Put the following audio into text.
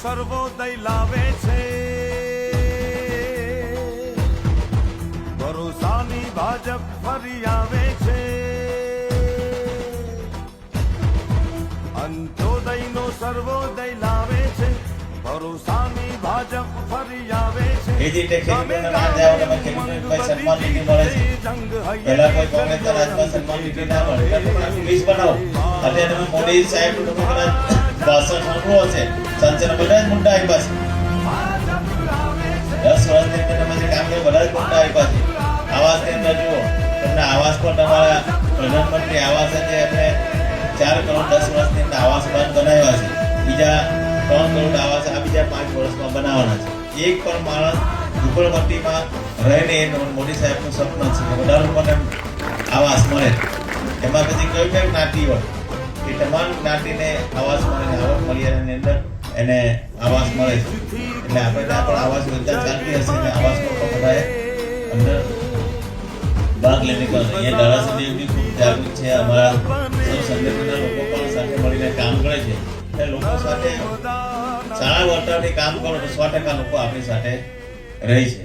સર્વોદય લાવે છે ભરોસાની ભાજપ ફરી આવે છે અંત્યોદયનો સર્વોદય લાવે છે ભરોસાની ભાજપ ફરી આવે છે એ જ રીતે ખેડૂતોને ના જાવ તમે ખેડૂતોને કોઈ સન્માન નીતિ મળે છે પહેલા કોઈ કોંગ્રેસના રાજમાં સન્માન નીતિ ના મળે એટલે તમે લિસ્ટ બનાવો અને તમે મોદી સાહેબ તમે કદાચ ભાષણ સાંભળો હશે સંસદના બધા જ મુદ્દા આપ્યા છે 10 વર્ષની અંદર તમે જે કામ કર્યું બધા જ મુદ્દા આપ્યા છે આવાસની અંદર જુઓ તમને આવાસ પર તમારા પ્રધાનમંત્રી આવાસ જે એમને 4 કરોડ 10 વર્ષની અંદર આવાસ બંધ બનાવ્યા છે બીજા 3 કરોડ આવાસ આ બીજા 5 વર્ષમાં બનાવવાના છે એક પણ માણસ ઝૂંપડપટ્ટીમાં રહીને મોદી સાહેબનું સપનું છે કે બધા લોકોને આવાસ મળે એમાં પછી કઈ જ્ઞાતિ હોય એ તમામ જ્ઞાતિને આવાસ મળે આવક મર્યાદાની અંદર એને આવાસ મળે છે એટલે આપણે ત્યાં પણ આવાસ યોજના ચાલતી હશે અને આવાસમાં પણ બધાએ અંદર ભાગ લેને કહે અહીંયા ધારાસભ્ય ખૂબ જાગૃત છે અમારા સૌ સંગઠનના લોકો પણ સાથે મળીને કામ કરે છે એટલે લોકો સાથે સારા વર્તનથી કામ કરો તો 100% લોકો આપણી સાથે રહી છે